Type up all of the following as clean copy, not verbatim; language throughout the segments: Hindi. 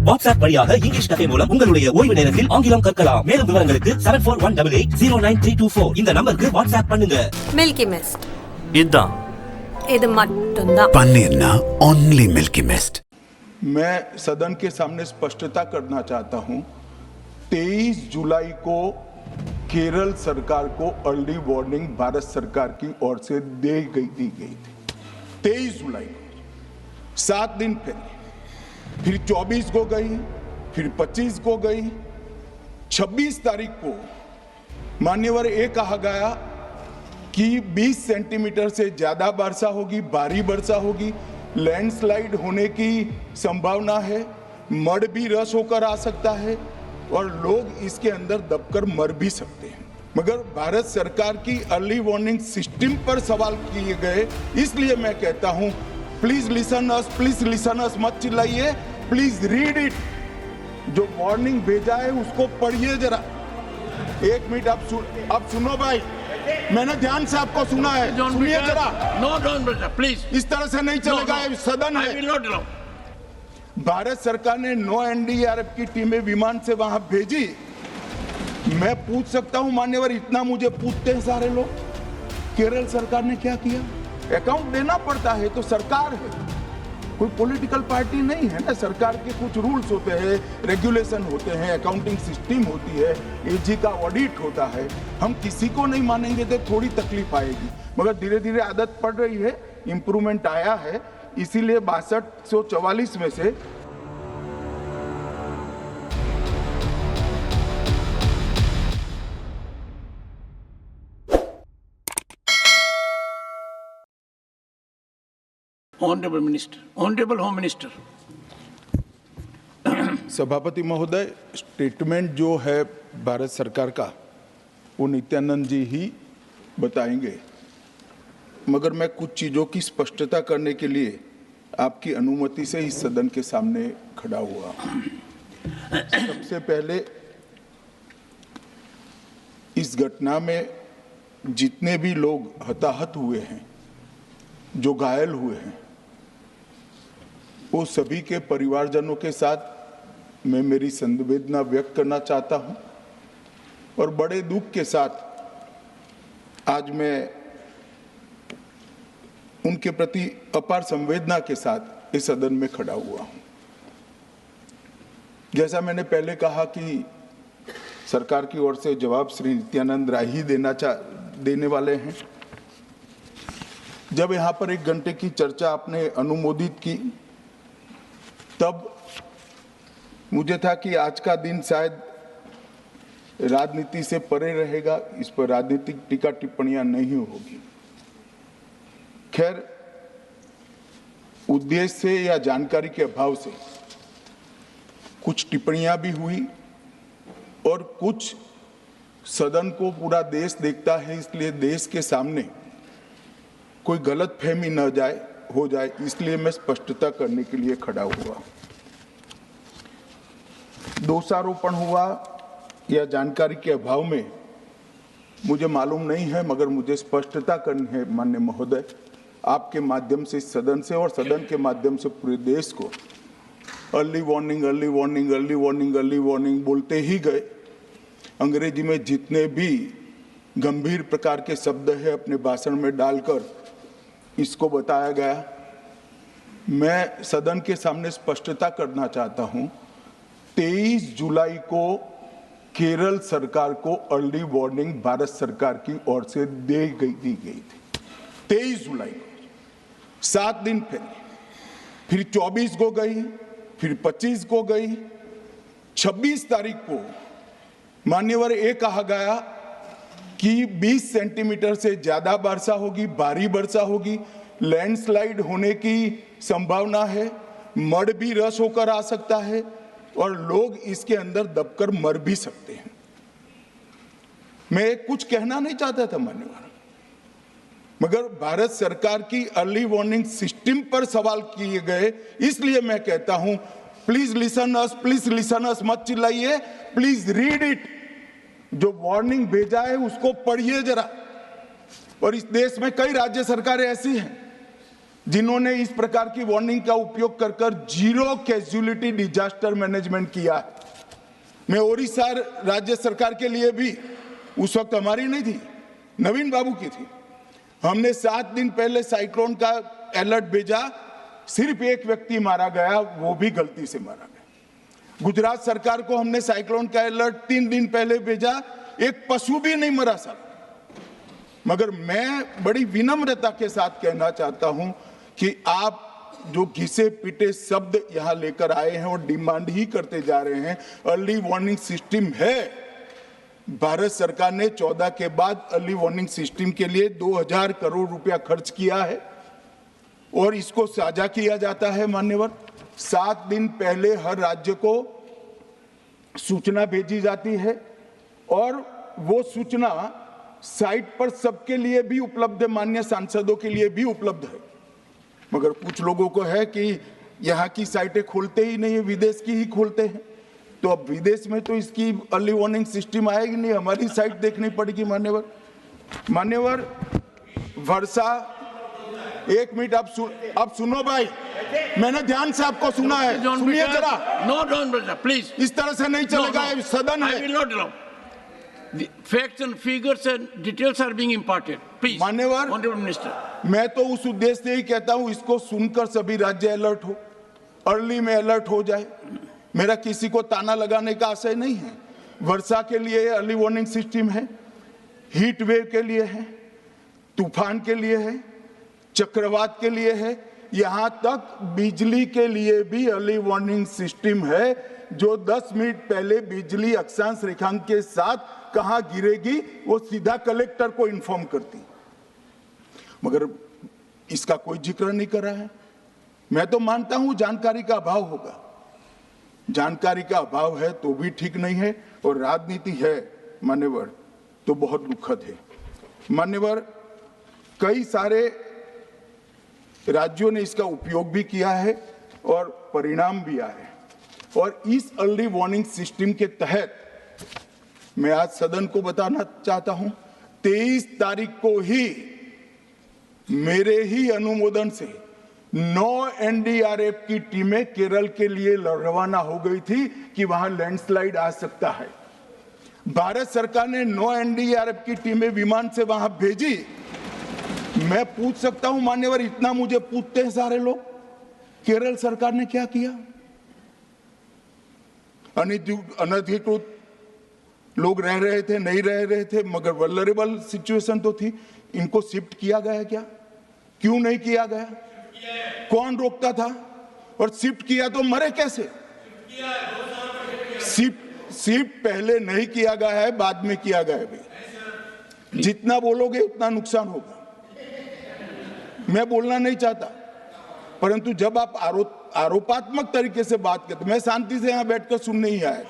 வாட்ஸ்அப் வழியாக இங்கிலீஷ் கதை மூலம் உங்களுடைய ஓய்வு நேரத்தில் ஆங்கிலம் கற்கலாம். மேலும் விவரங்களுக்கு 7418809324 இந்த நம்பருக்கு வாட்ஸ்அப் பண்ணுங்க. மில்கி மிஸ்ட் இதான் இது மட்டும்தான். पनीर ना ओनली मिल्की मिस्ट। मैं सदन के सामने स्पष्टता करना चाहता हूं, 23 जुलाई को केरल सरकार को अर्ली वार्निंग भारत सरकार की ओर से दी गई थी। 23 जुलाई को 7 दिन फिर 24 को गई, फिर 25 को गई, 26 तारीख को मान्यवर ये कहा गया कि 20 सेंटीमीटर से ज्यादा वर्षा होगी, भारी वर्षा होगी, लैंडस्लाइड होने की संभावना है, मड भी रस होकर आ सकता है और लोग इसके अंदर दबकर मर भी सकते हैं। मगर भारत सरकार की अर्ली वार्निंग सिस्टम पर सवाल किए गए, इसलिए मैं कहता हूं प्लीज लिसन अस, मत चिल्लाइए, प्लीज रीड इट। जो वार्निंग भेजा है उसको पढ़िए जरा। एक मिनट अब सुनो भाई, मैंने ध्यान से आपको सुना है, सुनिए जरा। नो प्लीज, इस तरह से नहीं चलेगा, सदन है। भारत सरकार ने 9 एनडीआरएफ की टीमें विमान से वहां भेजी। मैं पूछ सकता हूं मान्यवर, इतना मुझे पूछते हैं सारे लोग, केरल सरकार ने क्या किया? अकाउंट देना पड़ता है तो सरकार है, कोई पॉलिटिकल पार्टी नहीं है ना। सरकार के कुछ रूल्स होते हैं, रेगुलेशन होते हैं, अकाउंटिंग सिस्टम होती है, एजी का ऑडिट होता है। हम किसी को नहीं मानेंगे तो थोड़ी तकलीफ आएगी, मगर धीरे धीरे आदत पड़ रही है, इंप्रूवमेंट आया है। इसीलिए 6244 में से honourable minister, honourable home minister. सभापति महोदय, स्टेटमेंट जो है भारत सरकार का वो नित्यानंद जी ही बताएंगे, मगर मैं कुछ चीज़ों की स्पष्टता करने के लिए आपकी अनुमति से इस सदन के सामने खड़ा हुआ। सबसे पहले इस घटना में जितने भी लोग हताहत हुए हैं, जो घायल हुए हैं, वो सभी के परिवारजनों के साथ मैं मेरी संवेदना व्यक्त करना चाहता हूं और बड़े दुख के साथ आज मैं उनके प्रति अपार संवेदना के साथ इस सदन में खड़ा हुआ हूं। जैसा मैंने पहले कहा कि सरकार की ओर से जवाब श्री नित्यानंद राय ही देने वाले हैं। जब यहाँ पर 1 घंटे की चर्चा आपने अनुमोदित की, तब मुझे था कि आज का दिन शायद राजनीति से परे रहेगा, इस पर राजनीतिक टीका टिप्पणियां नहीं होगी। खैर, उद्देश्य से या जानकारी के अभाव से कुछ टिप्पणियां भी हुई और कुछ सदन को पूरा देश देखता है, इसलिए देश के सामने कोई गलत फहमी न हो जाए, इसलिए मैं स्पष्टता करने के लिए खड़ा हुआ। दोषारोपण हुआ या जानकारी के अभाव में मुझे मालूम नहीं है, मगर मुझे स्पष्टता करनी है माननीय महोदय, आपके माध्यम से, सदन से और सदन के माध्यम से पूरे देश को। अर्ली वार्निंग बोलते ही गए। अंग्रेजी में जितने भी गंभीर प्रकार के शब्द है अपने भाषण में डालकर इसको बताया गया। मैं सदन के सामने स्पष्टता करना चाहता हूं, 23 जुलाई को केरल सरकार को अर्ली वार्निंग भारत सरकार की ओर से दी गई थी। 23 जुलाई को 7 दिन फिर 24 को गई, फिर 25 को गई, 26 तारीख को मान्यवर ये कहा गया कि 20 सेंटीमीटर से ज्यादा वर्षा होगी, भारी वर्षा होगी, लैंडस्लाइड होने की संभावना है, मड भी रस होकर आ सकता है और लोग इसके अंदर दबकर मर भी सकते हैं। मैं कुछ कहना नहीं चाहता था मान्यवर, मगर भारत सरकार की अर्ली वार्निंग सिस्टम पर सवाल किए गए, इसलिए मैं कहता हूं प्लीज लिसन अस, मत चिल्लाइए, प्लीज रीड इट। जो वार्निंग भेजा है उसको पढ़िए जरा। और इस देश में कई राज्य सरकारें ऐसी हैं जिन्होंने इस प्रकार की वार्निंग का उपयोग कर कर जीरो कैजुअलिटी डिजास्टर मैनेजमेंट किया है। मैं ओडिशा राज्य सरकार के लिए भी, उस वक्त हमारी नहीं थी, नवीन बाबू की थी, हमने 7 दिन पहले साइक्लोन का अलर्ट भेजा, सिर्फ एक व्यक्ति मारा गया, वो भी गलती से मारा गया। गुजरात सरकार को हमने साइक्लोन का अलर्ट 3 दिन पहले भेजा, एक पशु भी नहीं मरा साहब। मगर मैं बड़ी विनम्रता के साथ कहना चाहता हूं कि आप जो घिसे पिटे शब्द यहां लेकर आए हैं और डिमांड ही करते जा रहे हैं, अर्ली वार्निंग सिस्टम है। भारत सरकार ने 14 के बाद अर्ली वार्निंग सिस्टम के लिए 2000 करोड़ रुपया खर्च किया है और इसको साझा किया जाता है मान्यवर। 7 दिन पहले हर राज्य को सूचना भेजी जाती है और वो सूचना साइट पर सबके लिए भी उपलब्ध है, मान्य सांसदों के लिए भी उपलब्ध है। मगर कुछ लोगों को है कि यहाँ की साइटें खोलते ही नहीं है, विदेश की ही खोलते हैं। तो अब विदेश में तो इसकी अर्ली वार्निंग सिस्टम आएगी नहीं, हमारी साइट देखनी पड़ेगी मान्यवर। वर्षा, एक मिनट, आप सुनो भाई, मैंने ध्यान से आपको सुना है, सुनिए जरा। नो डॉन प्लीज, इस तरह से नहीं चलेगा, ये सदन है। I will not allow. The facts and figures and details are being imparted. Please, मान्यवर, Honorable Minister. मैं तो उस उद्देश्य से ही कहता हूं, इसको सुनकर सभी राज्य अलर्ट हो, अर्ली में अलर्ट हो जाए। मेरा किसी को ताना लगाने का आशय नहीं है। वर्षा के लिए अर्ली वार्निंग सिस्टम है, हीट वेव के लिए है, तूफान के लिए है, चक्रवात के लिए है, यहां तक बिजली के लिए भी अर्ली वार्निंग सिस्टम है, जो 10 मिनट पहले बिजली अक्षांश रेखांक के साथ कहां गिरेगी वो सीधा कलेक्टर को इन्फॉर्म करती। मगर इसका कोई जिक्र नहीं कर रहा है। मैं तो मानता हूं जानकारी का अभाव होगा, जानकारी का अभाव है तो भी ठीक नहीं है, और राजनीति है मान्यवर तो बहुत दुखद है। मान्यवर, कई सारे राज्यों ने इसका उपयोग भी किया है और परिणाम भी आए, और इस अर्ली वार्निंग सिस्टम के तहत मैं आज सदन को बताना चाहता हूं, 23 तारीख को ही मेरे ही अनुमोदन से 9 एनडीआरएफ की टीमें केरल के लिए रवाना हो गई थी कि वहां लैंडस्लाइड आ सकता है। भारत सरकार ने 9 एनडीआरएफ की टीमें विमान से वहां भेजी। मैं पूछ सकता हूं मान्यवर, इतना मुझे पूछते हैं सारे लोग, केरल सरकार ने क्या किया? अनधिकृत लोग रह रहे थे, नहीं रह रहे थे, मगर वल्नरेबल सिचुएशन तो थी। इनको शिफ्ट किया गया क्या? क्यों नहीं किया गया? कौन रोकता था? और शिफ्ट किया तो मरे कैसे? शिफ्ट पहले नहीं किया गया है, बाद में किया गया है भाई। जितना बोलोगे उतना नुकसान होगा। मैं बोलना नहीं चाहता, परंतु जब आप आरोपात्मक तरीके से बात करते, मैं शांति से यहां बैठकर सुनने ही आया।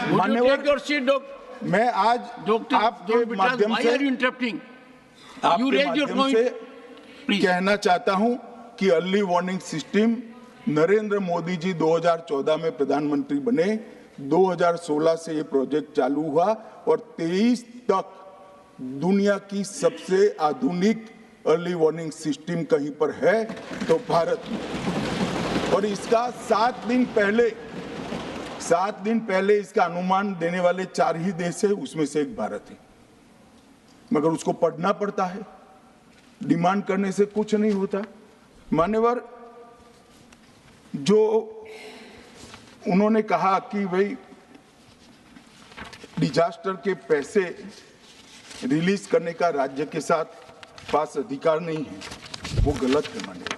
मान्यवर, मैं आज आपके माध्यम से कहना चाहता हूं कि early warning system Narendra Modi ji 2014 में प्रधानमंत्री बने, 2016 से ये प्रोजेक्ट चालू हुआ और 23 तक दुनिया की सबसे आधुनिक अर्ली वार्निंग सिस्टम कहीं पर है तो भारत में। और इसका 7 दिन पहले इसका अनुमान देने वाले 4 ही देश है, उसमें से एक भारत है। मगर उसको पढ़ना पड़ता है, डिमांड करने से कुछ नहीं होता। मान्यवर, जो उन्होंने कहा कि भाई डिजास्टर के पैसे रिलीज करने का राज्य के साथ पास अधिकार नहीं है, वो गलत है मान्यवर।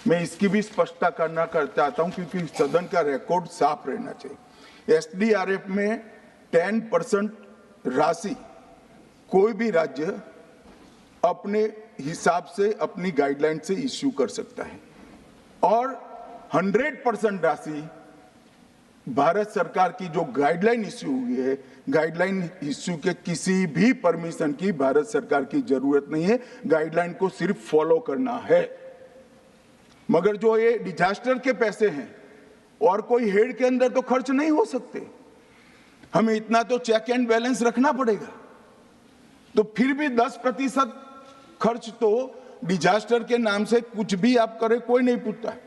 मैं इसकी भी स्पष्टता करना चाहता हूं क्योंकि सदन का रिकॉर्ड साफ रहना चाहिए। एसडीआरएफ में 10% राशि कोई भी राज्य अपने हिसाब से अपनी गाइडलाइन से इश्यू कर सकता है, और 100% राशि भारत सरकार की जो गाइडलाइन इश्यू हुई है, गाइडलाइन इश्यू के किसी भी परमिशन की भारत सरकार की जरूरत नहीं है, गाइडलाइन को सिर्फ फॉलो करना है। मगर जो ये डिजास्टर के पैसे हैं और कोई हेड के अंदर तो खर्च नहीं हो सकते, हमें इतना तो चेक एंड बैलेंस रखना पड़ेगा। तो फिर भी 10% खर्च तो डिजास्टर के नाम से कुछ भी आप करें कोई नहीं पूछता है।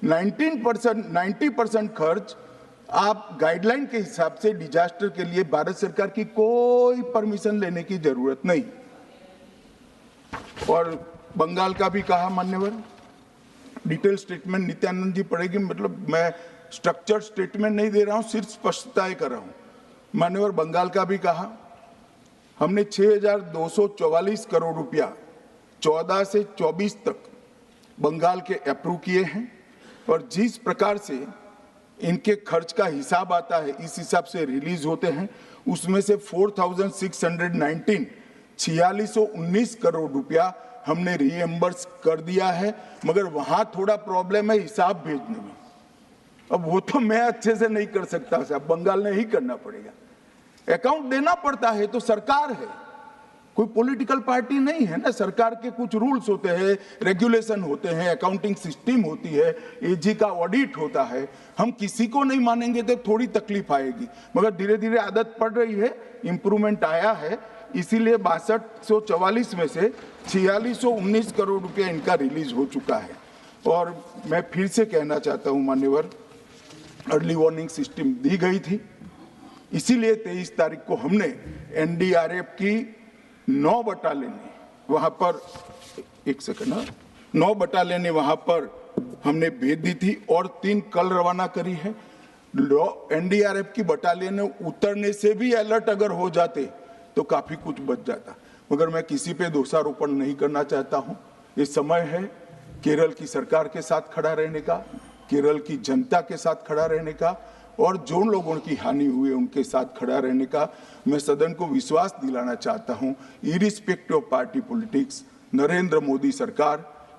90% खर्च आप गाइडलाइन के हिसाब से डिजास्टर के लिए भारत सरकार की कोई परमिशन लेने की जरूरत नहीं। और बंगाल का भी कहा मान्यवर, डिटेल स्टेटमेंट नित्यानंद जी पढ़ेगी, मतलब मैं स्ट्रक्चर्ड स्टेटमेंट नहीं दे रहा हूं, सिर्फ स्पष्टताएं कर रहा हूं। मान्यवर बंगाल का भी कहा, हमने 6,244 करोड़ रुपया 14 से 24 तक बंगाल के अप्रूव किए हैं और जिस प्रकार से इनके खर्च का हिसाब आता है इस हिसाब से रिलीज होते हैं। उसमें से 4,619 4619 करोड़ रुपया हमने रीएम्बर्स कर दिया है, मगर वहां थोड़ा प्रॉब्लम है हिसाब भेजने में। अब वो तो मैं अच्छे से नहीं कर सकता साहब, बंगाल ने ही करना पड़ेगा। अकाउंट देना पड़ता है तो सरकार है, कोई पॉलिटिकल पार्टी नहीं है ना। सरकार के कुछ रूल्स होते हैं, रेगुलेशन होते हैं, अकाउंटिंग सिस्टम होती है, एजी का ऑडिट होता है। हम किसी को नहीं मानेंगे तो थोड़ी तकलीफ आएगी, मगर धीरे धीरे आदत पड़ रही है, इंप्रूवमेंट आया है। इसीलिए 6244 में से 4619 करोड़ रुपया इनका रिलीज हो चुका है। और मैं फिर से कहना चाहता हूं मान्यवर, अर्ली वार्निंग सिस्टम दी गई थी, इसीलिए 23 तारीख को हमने एनडीआरएफ की 9 बटालियन वहां पर 9 बटालियन वहां पर हमने भेज दी थी और 3 कल रवाना करी है। एनडीआरएफ की बटालियन उतरने से भी अलर्ट अगर हो जाते तो काफी कुछ बच जाता, मगर मैं किसी पे दोषारोपण नहीं करना चाहता हूं। ये समय है केरल की सरकार के साथ खड़ा रहने का, केरल की जनता के साथ खड़ा रहने का और जो लोगों की हानि हुई है उनके साथ खड़ा रहने का। मैं सदन को विश्वास दिलाना चाहता हूं, irrespective of party politics, Narendra Modi सरकार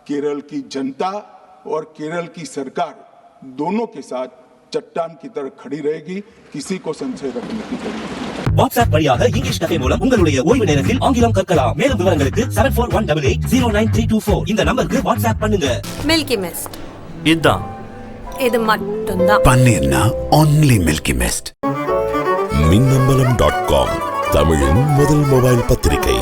केरल की जनता और केरल की सरकार दोनों के साथ चट्टान की तरह खड़ी रहेगी, किसी को संशय रखने की जरूरत नहीं। வாட்ஸ்அப் வழியாக இங்கிலீஷ் கஃபே மூலம் உங்களுடைய ஓய்வு நேரத்தில் ஆங்கிலம் கற்கலாம். மேலும் விவரங்களுக்கு 7418809324 இந்த நம்பருக்கு வாட்ஸ்அப் பண்ணுங்க. Milky Mist. இதான் இது மட்டும்தான். பன்னீர்னா only Milky Mist. மின்னம்பலம்.com தமிழின் முதல் மொபைல் பத்திரிகை.